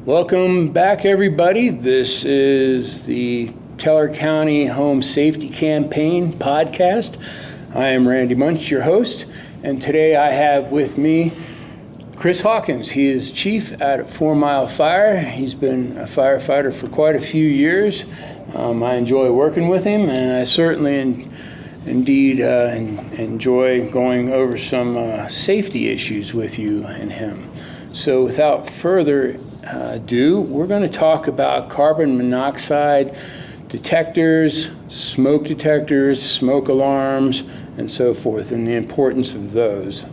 Welcome back, everybody. This is the Teller County Home Safety Campaign podcast. I am Randy Munch, your host, and today I have with me Chris Hawkins. He is chief at 4 Mile Fire. He's been a firefighter for quite a few years. I enjoy working with him, and I certainly indeed enjoy going over some safety issues with you and him. So without further ado, we're going to talk about carbon monoxide detectors, smoke alarms, and so forth, and the importance of those.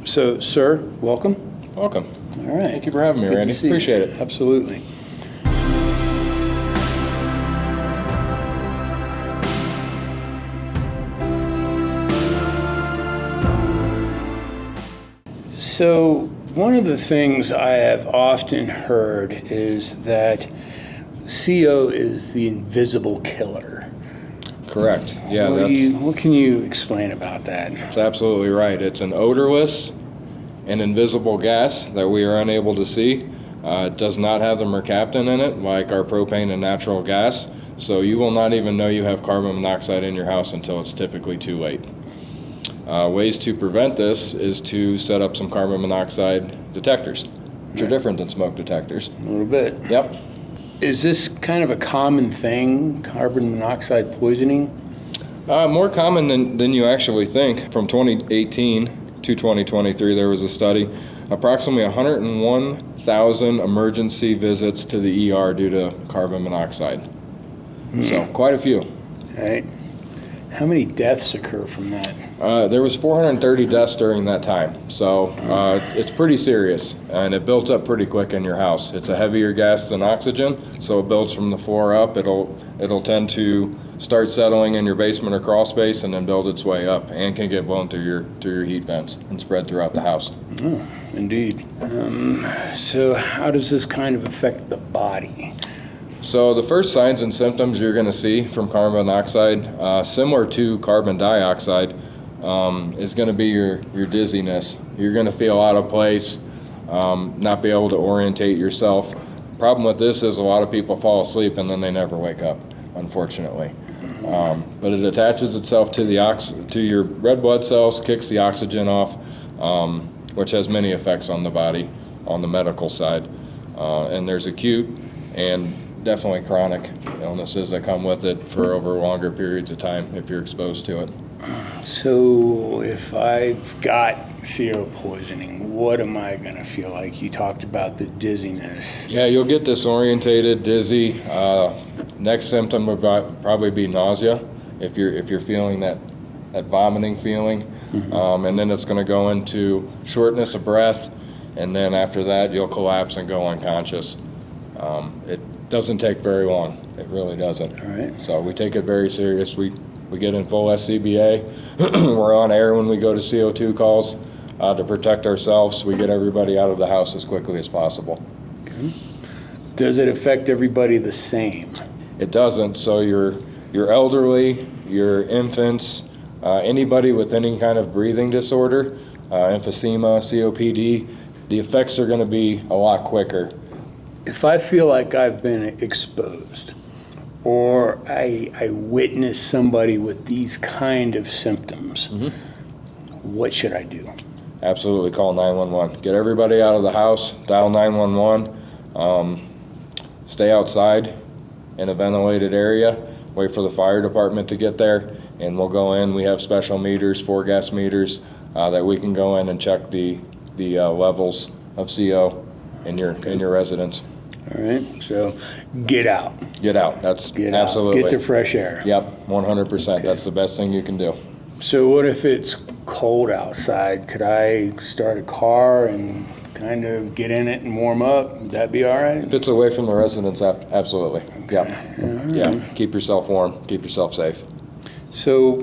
So, sir, welcome. Welcome. All right. Thank you for having me, Randy. Appreciate it. Absolutely. So, one of the things I have often heard is that CO is the invisible killer. Correct. Yeah, what can you explain about that? that's absolutely right. It's an odorless and invisible gas that we are unable to see. It does not have the mercaptan in it, like our propane and natural gas, so you will not even know you have carbon monoxide in your house until it's typically too late. Ways to prevent this is to set up some carbon monoxide detectors, which are different than smoke detectors. A little bit. Yep. Is this kind of a common thing, carbon monoxide poisoning? More common than you actually think. From 2018 to 2023, there was a study. Approximately 101,000 emergency visits to the ER due to carbon monoxide. So quite a few. Right. How many deaths occur from that? There was 430 deaths during that time, so it's pretty serious, and it builds up pretty quick in your house. It's a heavier gas than oxygen, so it builds from the floor up. It'll tend to start settling in your basement or crawl space, and then build its way up, and can get blown through your heat vents and spread throughout the house. Oh, indeed. So how does this kind of affect the body? So the first signs and symptoms you're going to see from carbon monoxide, similar to carbon dioxide, is going to be your dizziness. You're going to feel out of place, not be able to orientate yourself. Problem with this is a lot of people fall asleep and then they never wake up, unfortunately. But it attaches itself to your red blood cells, kicks the oxygen off, which has many effects on the body, on the medical side. And there's acute and definitely chronic illnesses that come with it for over longer periods of time if you're exposed to it. So if I've got CO poisoning, what am I going to feel like? You talked about the dizziness. Yeah, you'll get disorientated, dizzy. Next symptom would probably be nausea if you're feeling that vomiting feeling. Mm-hmm. And then it's going to go into shortness of breath, and then after that you'll collapse and go unconscious. It doesn't take very long. It really doesn't. All right. So we take it very serious. We get in full SCBA. We're on air when we go to CO2 calls to protect ourselves. We get everybody out of the house as quickly as possible. Okay. Does it affect everybody the same? It doesn't. So your elderly, your infants, anybody with any kind of breathing disorder, emphysema, COPD, the effects are going to be a lot quicker. If I feel like I've been exposed, or I witness somebody with these kind of symptoms, mm-hmm. what should I do? Absolutely call 911. Get everybody out of the house, dial 911, stay outside in a ventilated area, wait for the fire department to get there, and we'll go in. We have special meters, 4 gas meters, that we can go in and check the levels of CO in your residence. All right, so get out. Get out. Absolutely. Get to fresh air. Yep, 100%. Okay. That's the best thing you can do. So what if it's cold outside? Could I start a car and kind of get in it and warm up? Would that be all right? If it's away from the residence, absolutely. Okay. Yep. Right. Yeah. Keep yourself warm. Keep yourself safe. So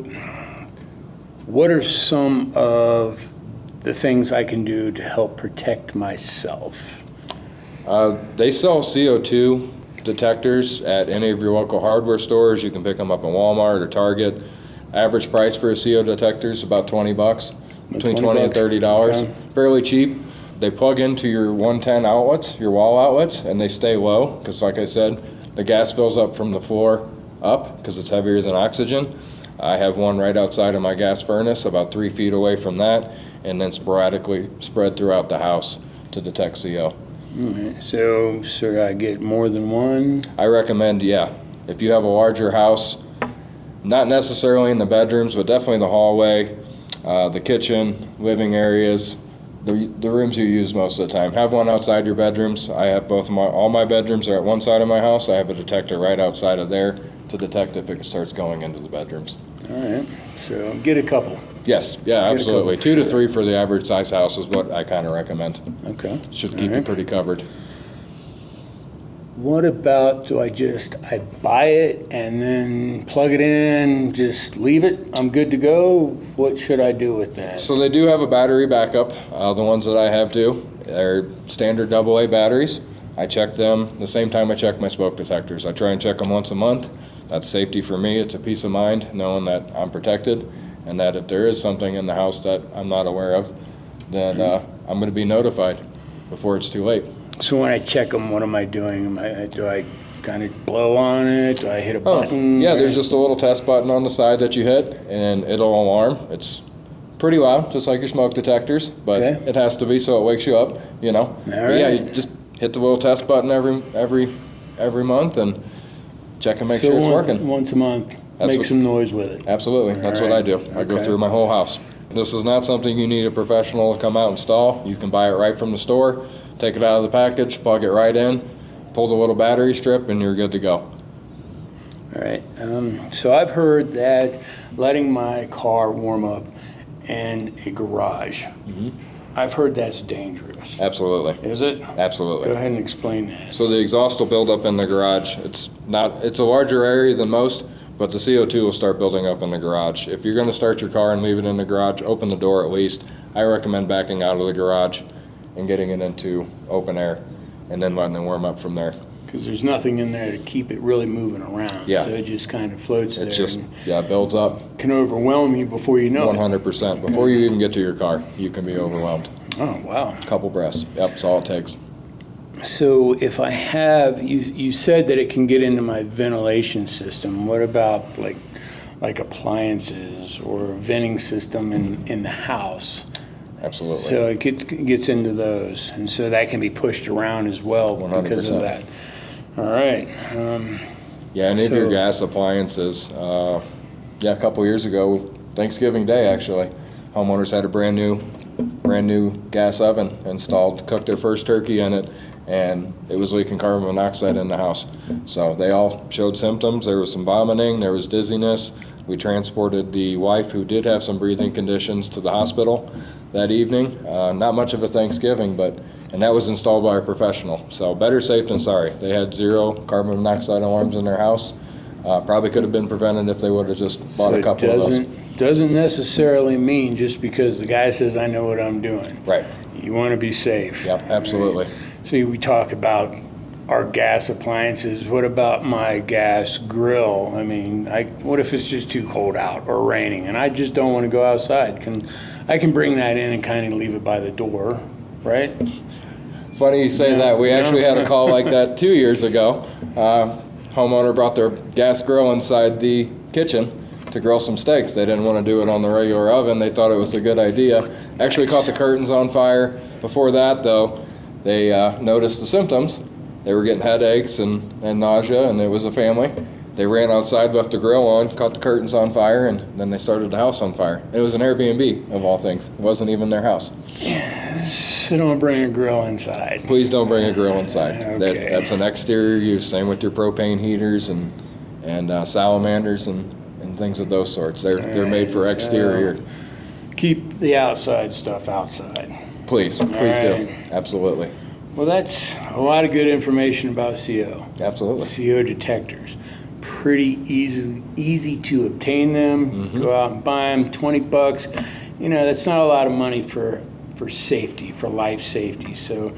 what are some of the things I can do to help protect myself? They sell CO2 detectors at any of your local hardware stores. You can pick them up in Walmart or Target. Average price for a CO detector is about $20, between $20 and $30. Okay. Fairly cheap. They plug into your 110 outlets, your wall outlets, and they stay low because, like I said, the gas fills up from the floor up because it's heavier than oxygen. I have one right outside of my gas furnace, about 3 feet away from that, and then sporadically spread throughout the house to detect CO. All right. So I get more than one? I recommend, yeah, if you have a larger house, not necessarily in the bedrooms, but definitely the hallway, the kitchen, living areas, the rooms you use most of the time. Have one outside your bedrooms. I have all my bedrooms are at one side of my house. I have a detector right outside of there to detect if it starts going into the bedrooms. All right. So get a couple. Yes, yeah, absolutely. 2 to 3 for the average size house is what I kind of recommend. Okay. Should keep you pretty covered. What about, I buy it and then plug it in, just leave it, I'm good to go? What should I do with that? So they do have a battery backup. The ones that I have do. They're standard AA batteries. I check them the same time I check my smoke detectors. I try and check them once a month. That's safety for me. It's a peace of mind knowing that I'm protected and that if there is something in the house that I'm not aware of, then I'm going to be notified before it's too late. So when I check them, what am I doing? Do I kind of blow on it? Do I hit a button? Yeah, there's just a little test button on the side that you hit, and it'll alarm. It's pretty loud, just like your smoke detectors, but it has to be so it wakes you up, you know. Right. Yeah, you just hit the little test button every month and check and make sure it's working. Once a month, make some noise with it. Absolutely, that's what I do. I go through my whole house. This is not something you need a professional to come out and install. You can buy it right from the store. Take it out of the package, plug it right in, pull the little battery strip, and you're good to go. All right. So I've heard that letting my car warm up in a garage, I've heard that's dangerous. Absolutely. Is it? Absolutely. Go ahead and explain that. So the exhaust will build up in the garage. It's a larger area than most, but the CO2 will start building up in the garage. If you're going to start your car and leave it in the garage, open the door at least. I recommend backing out of the garage and getting it into open air and then letting it warm up from there. Because there's nothing in there to keep it really moving around. Yeah. So it just kind of floats there. It's just, it builds up. Can overwhelm you before you know 100%. Before you even get to your car, you can be overwhelmed. Oh, wow. A couple breaths. Yep, that's all it takes. So if I have, you said that it can get into my ventilation system. What about like appliances or venting system in the house? Absolutely. So it gets into those, and so that can be pushed around as well 100%. because of that. All right. Yeah, any of your gas appliances. A couple years ago, Thanksgiving Day actually, homeowners had a brand new gas oven installed, cooked their first turkey in it, and it was leaking carbon monoxide in the house. So they all showed symptoms. There was some vomiting, there was dizziness. We transported the wife, who did have some breathing conditions, to the hospital that evening. Not much of a Thanksgiving, and that was installed by a professional. So better safe than sorry. They had 0 carbon monoxide alarms in their house. Probably could have been prevented if they would have just bought a couple of those. Doesn't necessarily mean just because the guy says, I know what I'm doing. Right. You want to be safe. Yep, absolutely. So we talk about our gas appliances. What about my gas grill? I mean, what if it's just too cold out or raining and I just don't want to go outside? I can bring that in and kind of leave it by the door, right? Funny you say that. We actually had a call like that 2 years ago. Homeowner brought their gas grill inside the kitchen to grill some steaks. They didn't want to do it on the regular oven. They thought it was a good idea. Actually caught the curtains on fire. Before that, though, they noticed the symptoms. They were getting headaches and nausea, and it was a family. They ran outside, left the grill on, caught the curtains on fire, and then they started the house on fire. It was an Airbnb, of all things. It wasn't even their house. So don't bring a grill inside. Please don't bring a grill inside. Okay. That's an exterior use. Same with your propane heaters and salamanders and things of those sorts. They're made for exterior. So keep the outside stuff outside. Please do. Absolutely. Well, that's a lot of good information about CO. Absolutely. CO detectors. Pretty easy to obtain them. Go out and buy them, $20. That's not a lot of money for safety, for life safety. So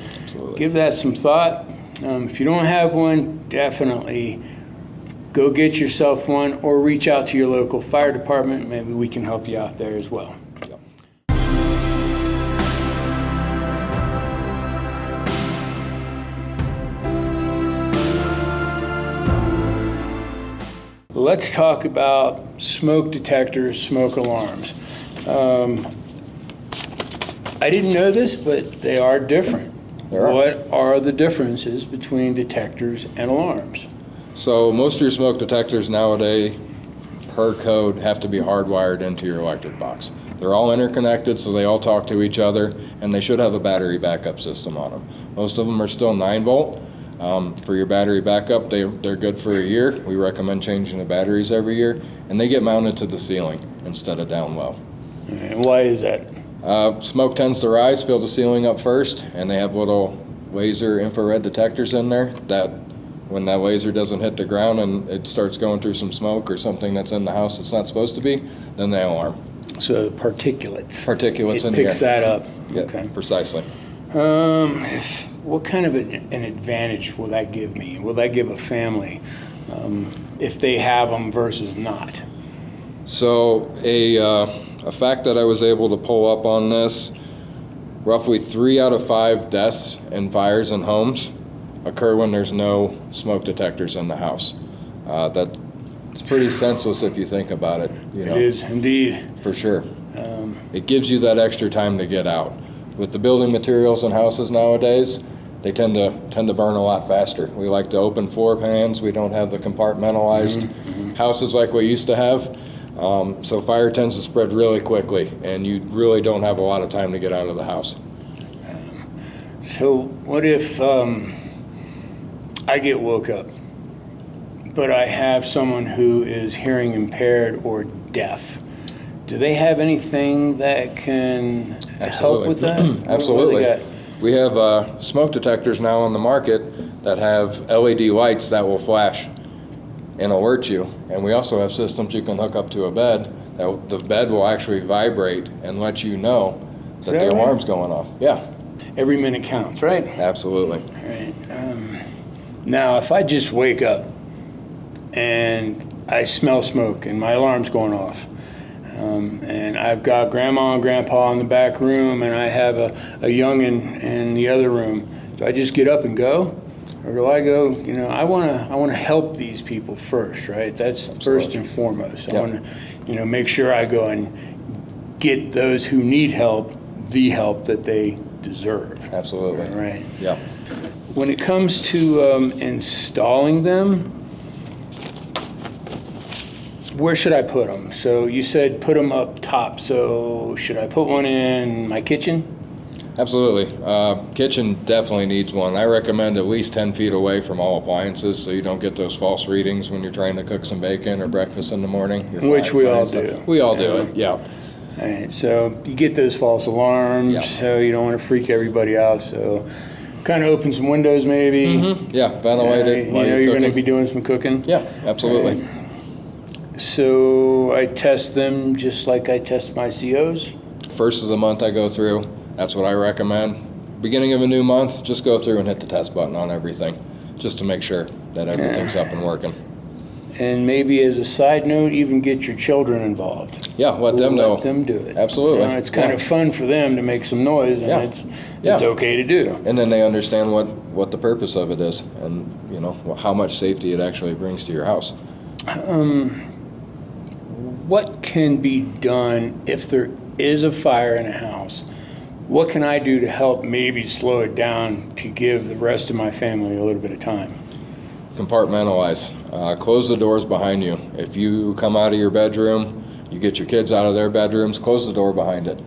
give that some thought. If you don't have one, definitely go get yourself one or reach out to your local fire department. Maybe we can help you out there as well. let's talk about smoke detectors, smoke alarms. I didn't know this, but they are different. What are the differences between detectors and alarms? So most of your smoke detectors nowadays, per code, have to be hardwired into your electric box. They're all interconnected, so they all talk to each other, and they should have a battery backup system on them. Most of them are still 9 volt. For your battery backup, they're good for a year. We recommend changing the batteries every year, and they get mounted to the ceiling instead of down low. And why is that? Smoke tends to rise, fill the ceiling up first, and they have little laser infrared detectors in there that when that laser doesn't hit the ground and it starts going through some smoke or something that's in the house that's not supposed to be, then they alarm. So particulates. Particulates in it the air. picks that up. Yeah, Okay. precisely. What kind of an advantage will that give me? Will that give a family if they have them versus not? So a fact that I was able to pull up on this, roughly 3 out of 5 deaths in fires in homes occur when there's no smoke detectors in the house. That's pretty senseless if you think about it. You know? It is indeed. For sure. It gives you that extra time to get out. With the building materials in houses nowadays, they tend to burn a lot faster. We like to open floor pans. We don't have the compartmentalized houses like we used to have. So fire tends to spread really quickly, and you really don't have a lot of time to get out of the house. So what if I get woke up, but I have someone who is hearing impaired or deaf? Do they have anything that can help with that? Absolutely. What do they got? We have smoke detectors now on the market that have LED lights that will flash and alert you. And we also have systems you can hook up to a bed that the bed will actually vibrate and let you know that the alarm's going off. Yeah. Every minute counts, right? Absolutely. All right. Now, if I just wake up and I smell smoke and my alarm's going off, and I've got grandma and grandpa in the back room and I have a youngin' in the other room, do I just get up and go? Or do I go, I want to help these people first, right? That's Absolutely. first and foremost. I Yep. want to, make sure I go and get those who need help the help that they deserve. Absolutely. Right. Yeah. When it comes to installing them, where should I put them? So you said put them up top. So should I put one in my kitchen? Absolutely. Kitchen definitely needs one. I recommend at least 10 feet away from all appliances so you don't get those false readings when you're trying to cook some bacon or breakfast in the morning. Which we all do. We all do it, yeah. All right, so you get those false alarms, Yeah. so you don't want to freak everybody out. So kind of open some windows maybe. Yeah, ventilate it while you're you're going to cooking. be doing some cooking. Yeah, absolutely. So I test them just like I test my COs. First of the month I go through, that's what I recommend. Beginning of a new month, just go through and hit the test button on everything, just to make sure that everything's up and working. And maybe as a side note, even get your children involved. Yeah, let them know. Let them do it. Absolutely. It's kind of fun for them to make some noise, and Yeah. it's okay to do. And then they understand what the purpose of it is and, how much safety it actually brings to your house. What can be done if there is a fire in a house? What can I do to help maybe slow it down to give the rest of my family a little bit of time? Compartmentalize. Close the doors behind you. If you come out of your bedroom, you get your kids out of their bedrooms, close the door behind it.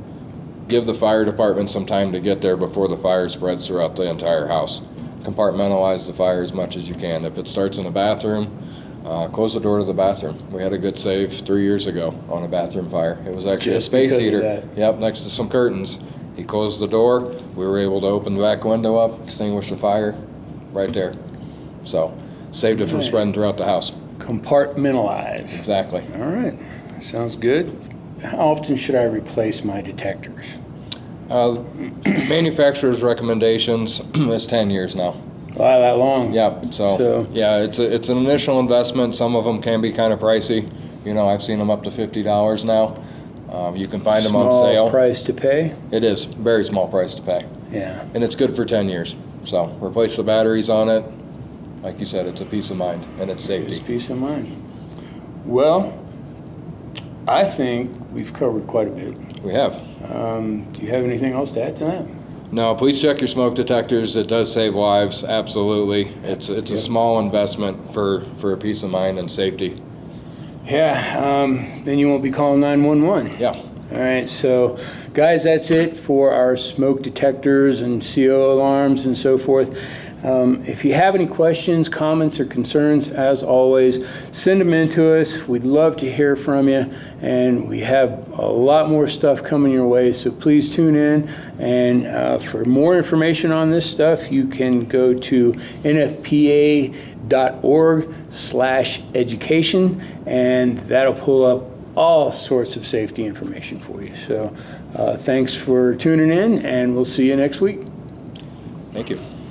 Give the fire department some time to get there before the fire spreads throughout the entire house. Compartmentalize the fire as much as you can. If it starts in a bathroom, close the door to the bathroom. We had a good save 3 years ago on a bathroom fire. It was actually Just a space because of heater. that. Yep, next to some curtains. He closed the door. We were able to open the back window up, extinguish the fire right there. So, saved it from Right. spreading throughout the house. Compartmentalize. Exactly. All right, sounds good. How often should I replace my detectors? Manufacturer's recommendations is 10 years now. Why that long? Yep. So yeah, it's an initial investment. Some of them can be kind of pricey. I've seen them up to $50 now. You can find them on sale. Small price to pay? It is very small price to pay, Yeah. and it's good for 10 years. So replace the batteries on it. Like you said, it's a peace of mind and it's safety. Just peace of mind. Well, I think we've covered quite a bit. We have. Do you have anything else to add to that? No, please check your smoke detectors. It does save lives, absolutely. It's a small investment for a peace of mind and safety. Yeah, then you won't be calling 911. Yeah. All right, so guys, that's it for our smoke detectors and CO alarms and so forth. If you have any questions, comments, or concerns, as always, send them in to us. We'd love to hear from you, and we have a lot more stuff coming your way, so please tune in. And for more information on this stuff, you can go to nfpa.org/education, and that'll pull up all sorts of safety information for you. So thanks for tuning in, and we'll see you next week. Thank you.